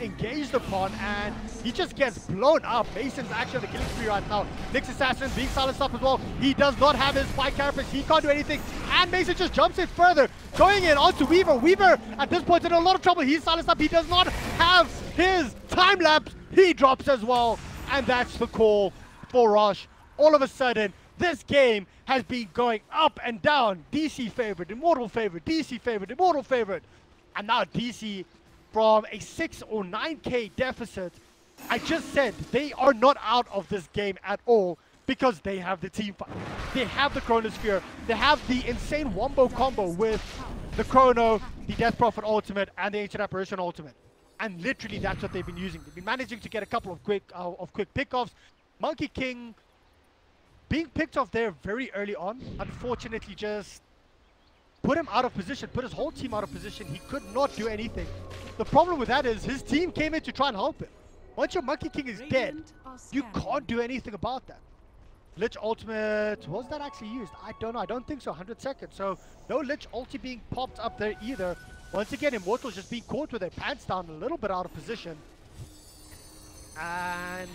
engaged upon, and he just gets blown up. Mason's actually on the killing spree right now. Nyx Assassin being silenced up as well. He does not have his spike carapace. He can't do anything, and Mason just jumps in further, going in onto Weaver. Weaver at this point in a lot of trouble. He's silenced up. He does not have his time lapse. He drops as well, and that's the call for Rush. All of a sudden, this game has been going up and down. DC favorite, Immortal favorite, DC favorite, Immortal favorite. And now DC from a 6 or 9k deficit. I just said they are not out of this game at all because they have the team fight. They have the Chronosphere. They have the insane wombo combo with the Chrono, the Death Prophet ultimate, and the Ancient Apparition ultimate. And literally that's what they've been using. They've been managing to get a couple of quick pickoffs. Monkey King being picked off there very early on, unfortunately just put him out of position, put his whole team out of position. He could not do anything. The problem with that is his team came in to try and help him. Once your Monkey King is dead, you can't do anything about that. Lich ultimate, was that actually used? I don't know, I don't think so, 100 seconds. So no Lich ulti being popped up there either. Once again, Immortals just being caught with their pants down, a little bit out of position. And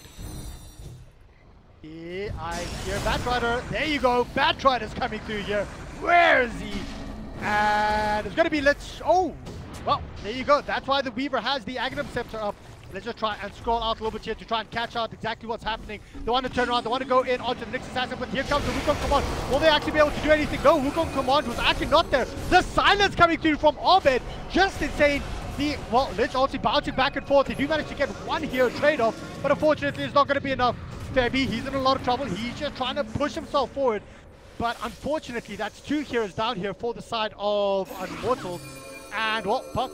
yeah, I hear Batrider. There you go. Batrider's coming through here. Where is he? And it's going to be Lich. Oh, well, there you go. That's why the Weaver has the Aghanim Scepter up. Let's just try and scroll out a little bit here to try and catch out exactly what's happening. They want to turn around. They want to go in onto the Nyx Assassin, but here comes the Wukong Command. Will they actually be able to do anything? No, Wukong Command was actually not there. The silence coming through from Abed. Just insane. Well, Lich ulti bouncing back and forth. They do manage to get one here trade-off, but unfortunately it's not going to be enough. Febby, he's in a lot of trouble. He's just trying to push himself forward. But unfortunately, that's 2 heroes down here for the side of Immortals. And, well, Puck,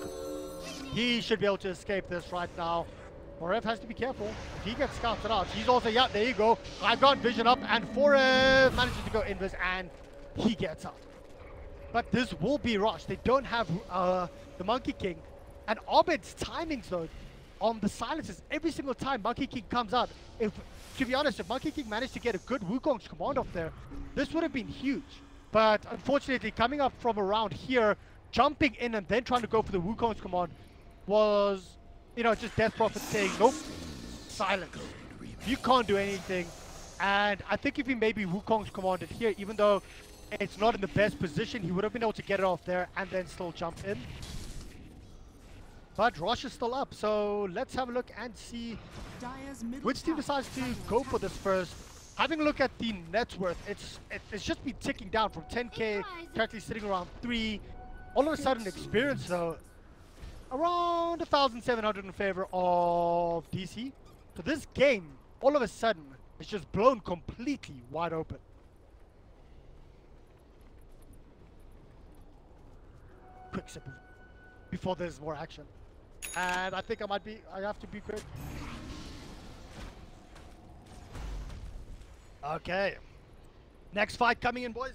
he should be able to escape this right now. Forev has to be careful. If he gets scouted out, he's also, yeah, there you go. I've got vision up, and Forev manages to go invis, and he gets out. But this will be rushed. They don't have the Monkey King. And Abed's timings, though, on the silences, every single time Monkey King comes out, to be honest, if Monkey King managed to get a good Wukong's command off there, this would have been huge. But unfortunately, coming up from around here, jumping in and then trying to go for the Wukong's command was, you know, just Death Prophet saying, nope, silence. You can't do anything. And I think if he maybe Wukong's commanded here, even though it's not in the best position, he would have been able to get it off there and then still jump in. But Rosh is still up, so let's have a look and see which team decides to go for this first. Having a look at the net worth, it's just been ticking down from 10k, currently sitting around 3. All of a sudden, experience though, around 1,700 in favor of DC. So this game, all of a sudden, is just blown completely wide open. Quick sip before there's more action. And I think I have to be quick. Okay. Next fight coming in, boys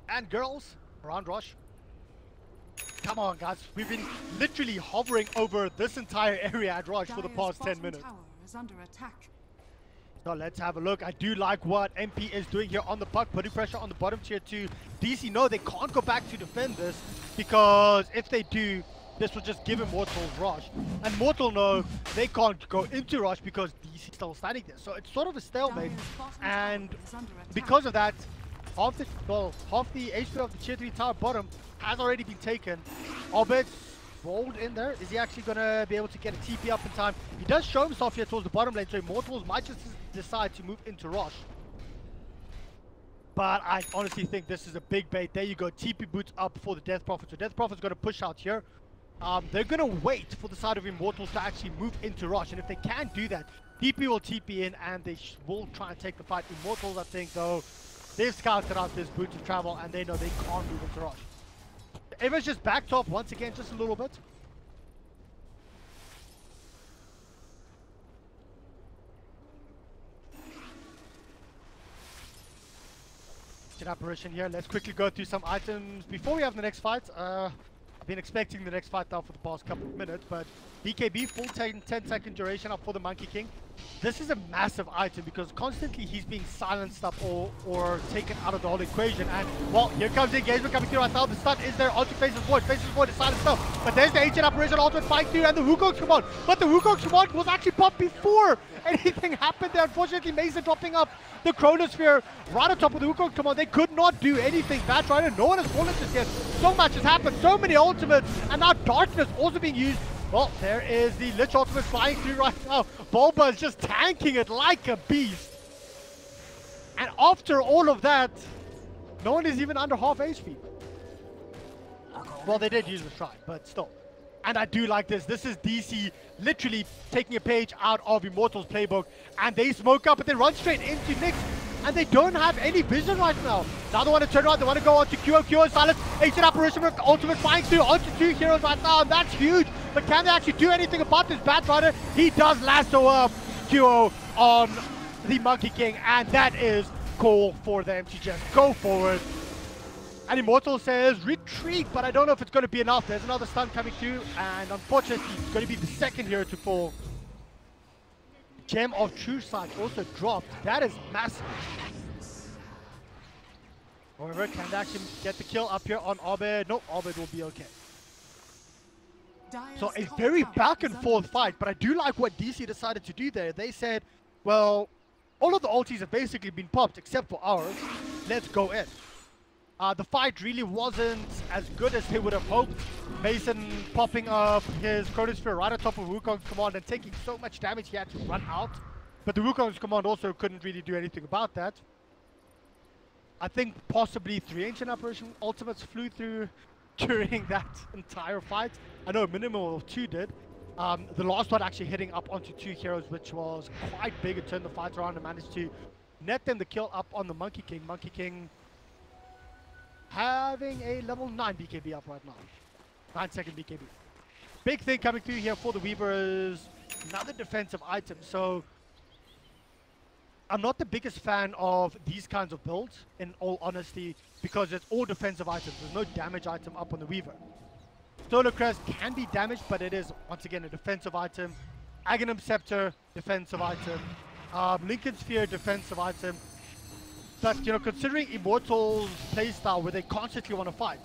and girls, around Rush. Come on, guys. We've been literally hovering over this entire area at Rush for the past 10 minutes. Tower is under attack. So let's have a look. I do like what MP is doing here on the Puck, putting pressure on the bottom tier 2. DC, no, they can't go back to defend this, because if they do, this will just give Immortals Rush. And Mortal, no, they can't go into Rush because DC is still standing there. So it's sort of a stalemate. And because of that, half the HP of the tier 3 tower bottom has already been taken. Abed rolled in there. Is he actually going to be able to get a TP up in time? He does show himself here towards the bottom lane, so Immortals might just decide to move into Rush. But I honestly think this is a big bait. There you go, TP boots up for the Death Prophet. So Death Prophet's going to push out here. They're going to wait for the side of Immortals to actually move into Rush. And if they can't do that, TP will TP in and they will try and take the fight. Immortals, I think, though, they've scouted out this boots of travel and they know they can't move into Rush. Everyone's just backed off once again, just a little bit. Ancient Apparition here. Let's quickly go through some items before we have the next fight. I've been expecting the next fight now for the past couple of minutes, but BKB full 10-second duration up for the Monkey King. This is a massive item because constantly he's being silenced up or taken out of the whole equation. And well, here comes the engagement coming through right now. The stun is there onto Faces Void. Faces Void is silenced up. But there's the Ancient Apparition ultimate fight through and the Wukong's command. But the Wukong's command was actually popped before anything happened there. Unfortunately, Mason dropping up the Chronosphere right on top of the Wukong's command. They could not do anything. Bad Rider, no one has fallen just yet. So much has happened. So many ultimates. And now Darkness also being used. Well, there is the Lich ultimate flying through right now. Bulba is just tanking it like a beast. And after all of that, no one is even under half HP. Well, they did use the Shrine, but still. And I do like this. This is DC literally taking a page out of Immortals playbook. And they smoke up, but they run straight into Nyx. And they don't have any vision right now. Now they want to turn around. They want to go on to QO. QO is silent. Ancient Apparition with ultimate flying through onto 2 heroes right now. And that's huge. But can they actually do anything about this Bat Rider? He does lasso up QO on the Monkey King. And that is call for them to just go forward. And Immortal says retreat, but I don't know if it's going to be enough. There's another stun coming through. And unfortunately, it's going to be the second hero to fall. Gem of True Sight also dropped. That is massive. However, can they actually get the kill up here on Abed? No, Abed will be okay. So a very back and forth fight, but I do like what DC decided to do there. They said, well, all of the ultis have basically been popped except for ours. Let's go in. The fight really wasn't as good as they would have hoped. Mason popping up his Chronosphere right on top of Wukong's command and taking so much damage he had to run out. But the Wukong's command also couldn't really do anything about that. I think possibly 3 Ancient Apparition ultimates flew through during that entire fight. I know a minimum of 2 did. The last one actually hitting up onto 2 heroes, which was quite big. It turned the fight around and managed to net them the kill up on the Monkey King. Monkey King having a level 9 BKB up right now. 9-second BKB. Big thing coming through here for the Weaver is another defensive item. So I'm not the biggest fan of these kinds of builds, in all honesty, because it's all defensive items. There's no damage item up on the Weaver. Solar Crest can be damaged, but it is, once again, a defensive item. Aghanim Scepter, defensive item. Lincoln Sphere, defensive item. But, you know, considering Immortals' playstyle where they constantly want to fight,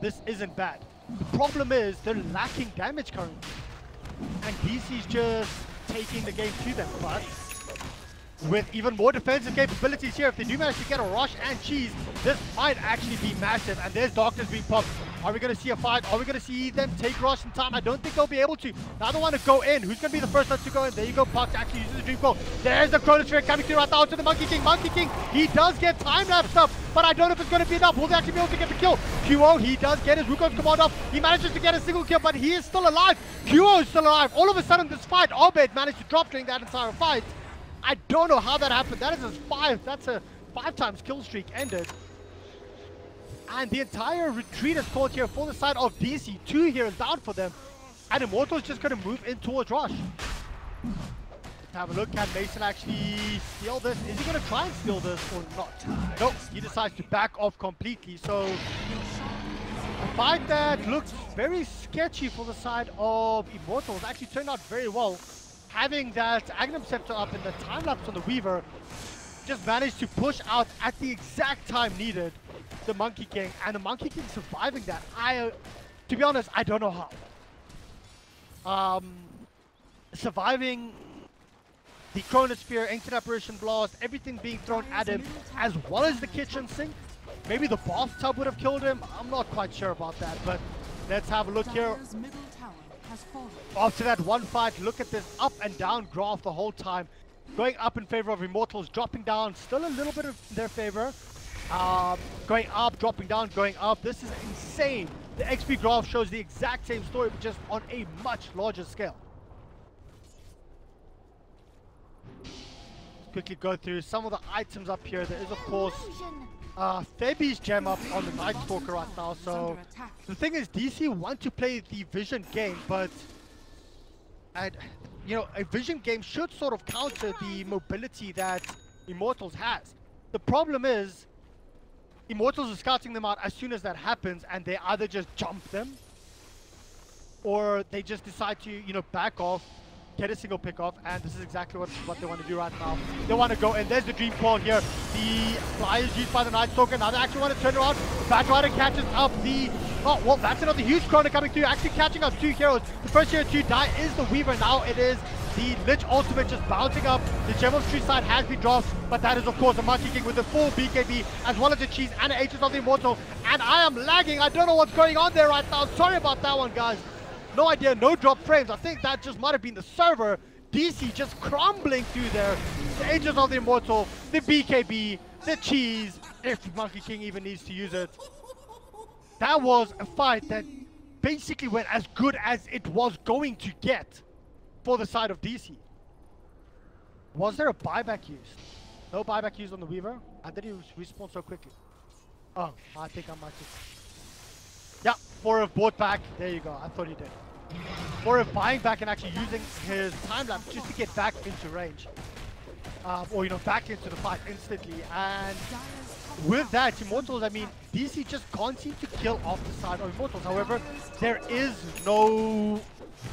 this isn't bad. The problem is they're lacking damage currently. And DC's just taking the game to them. But with even more defensive capabilities here, if they do manage to get a rush and cheese, this might actually be massive. And there's Darkness being popped. Are we going to see a fight? Are we going to see them take rush in time? I don't think they'll be able to. Now they want to go in. Who's going to be the first one to go in? There you go. Puck actually uses the Dream Coil. There's the Chronosphere coming through right now to the Monkey King. Monkey King, he does get time-lapsed up, but I don't know if it's going to be enough. Will they actually be able to get the kill? QO, he does get his Wukong's command up. He manages to get a single kill, but he is still alive. QO is still alive. All of a sudden, this fight, Abed managed to drop during that entire fight. I don't know how that happened. That is his 5. That's a 5 times kill streak ended. And the entire retreat is called here for the side of DC. 2 heroes down for them. And Immortal is just going to move in towards Rush. Let's have a look. Can Mason actually steal this? Is he going to try and steal this or not? Nope. He decides to back off completely. So a fight that looks very sketchy for the side of Immortals actually turned out very well. Having that Aghanim Scepter up and the time-lapse on the Weaver just managed to push out at the exact time needed the Monkey King, and the Monkey King surviving that. To be honest, I don't know how. Surviving the Chronosphere, Ancient Apparition Blast, everything being thrown at him, as well as the kitchen sink. Maybe the bathtub would have killed him. I'm not quite sure about that, but let's have a look here. After that one fight, look at this up and down graph the whole time. Going up in favor of Immortals, dropping down, still a little bit of their favor. Going up, dropping down, going up. This is insane. The XP graph shows the exact same story, but just on a much larger scale. Quickly go through some of the items up here. There is, of course, Thebe's gem up on the Night Stalker right now. So the thing is, DC want to play the vision game, but you know, a vision game should sort of counter the mobility that Immortals has. The problem is Immortals are scouting them out as soon as that happens, and they either just jump them, or they just decide to, you know, back off, get a single pick off, and this is exactly what they want to do right now. They want to go, and there's the dream call here. The fly is used by the Night Stalker. Now they actually want to turn around. Back Rider catches up the... Oh, well, that's another huge chrono coming through, actually catching up 2 heroes. The first hero to die is the Weaver. Now it is the Lich ultimate just bouncing up. The Gem of True Sight has been dropped, but that is, of course, a Monkey King with the full BKB, as well as the cheese and the Aegis of the Immortal. And I am lagging. I don't know what's going on there right now. Sorry about that one, guys. No idea, no drop frames. I think that just might have been the server. DC just crumbling through there. The Aegis of the Immortal, the BKB, the cheese, if Monkey King even needs to use it. That was a fight that basically went as good as it was going to get for the side of DC. Was there a buyback used? No buyback used on the Weaver? I didn't respawn so quickly. Oh, I think I might just... Yeah, 4F bought back. There you go. I thought he did. 4F buying back and actually using his time lapse just to get back into range. Or, you know, back into the fight instantly. And with that, Immortals, I mean, DC just can't seem to kill off the side of Immortals. However, there is no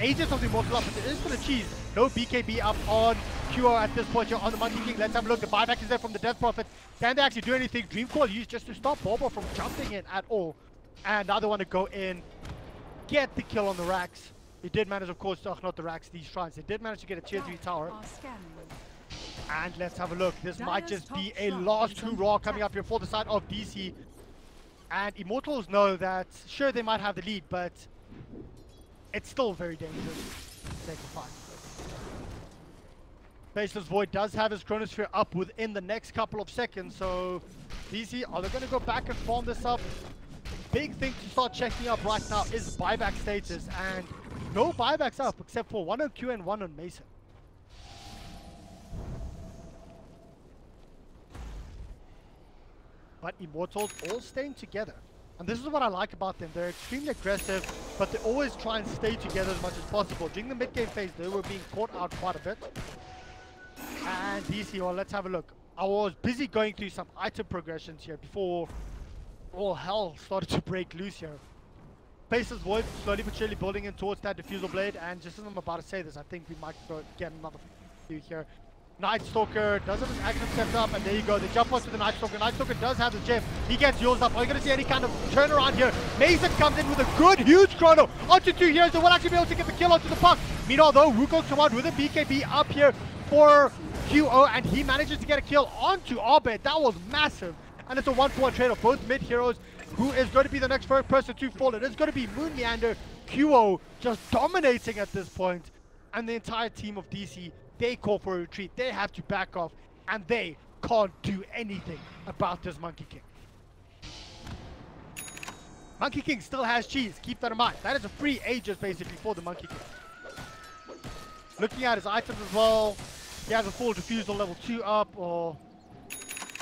Aegis of the Immortal up, but there is for the cheese. No BKB up on QO at this point here on the Monkey King. Let's have a look. The buyback is there from the Death Prophet. Can they actually do anything? Dream Call used just to stop Bobo from jumping in at all. And now they want to go in, get the kill on the racks. They did manage, of course, not the racks, these shrines. They did manage to get a tier 3 tower. And let's have a look. This might just be a last hurrah coming up here for the side of DC. And Immortals know that, sure, they might have the lead, but it's still very dangerous to take the fight. Faceless Void does have his Chronosphere up within the next couple of seconds, so DC, are they going to go back and farm this up? Big thing to start checking up right now is buyback status, and no buybacks up except for 1 on Q and 1 on Mason. But Immortals all staying together. And this is what I like about them. They're extremely aggressive, but they always try and stay together as much as possible. During the mid-game phase, they were being caught out quite a bit. And DC, well, let's have a look. I was busy going through some item progressions here before all hell started to break loose here. Faceless Void slowly but surely building in towards that Diffusal Blade, and just as I'm about to say this, I think we might get another few here. Night Stalker does have his action stepped up, and there you go. They jump onto the Night Stalker. Night Stalker does have the gem. He gets yours up. Are you going to see any kind of turnaround here? Mason comes in with a good, huge chrono onto 2 heroes. They will actually be able to get the kill onto the puck. Meanwhile, though, Ruko come out with a BKB up here for QO, and he manages to get a kill onto Arbed. That was massive. And it's a 1-for-1 trade of both mid heroes. Who is going to be the next first person to fall? It is going to be Moon Meander. QO just dominating at this point. And the entire team of DC, they call for a retreat. They have to back off, and they can't do anything about this Monkey King. Monkey King still has cheese. Keep that in mind. That is a free Aegis basically for the Monkey King. Looking at his items as well, he has a full Diffusal level 2 up, or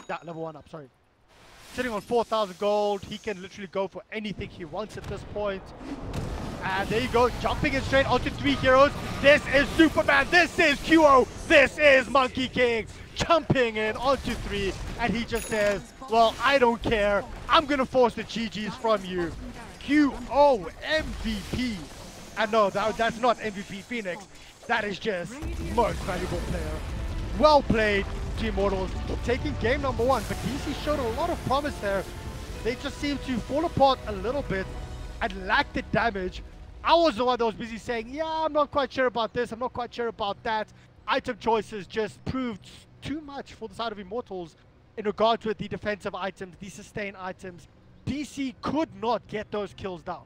yeah, level 1 up, sorry. Sitting on 4,000 gold. He can literally go for anything he wants at this point. And there you go, jumping in straight onto 3 heroes. This is Superman, this is QO, this is Monkey King. Jumping in onto 3, and he just says, well, I don't care. I'm gonna force the GGs from you. QO MVP. And no, that's not MVP Phoenix. That is just most valuable player. Well played, Team Immortals, taking game number 1. But DC showed a lot of promise there. They just seem to fall apart a little bit and lack the damage. I was the one that was busy saying, yeah, I'm not quite sure about this, I'm not quite sure about that. Item choices just proved too much for the side of Immortals in regards with the defensive items, the sustain items. DC could not get those kills down.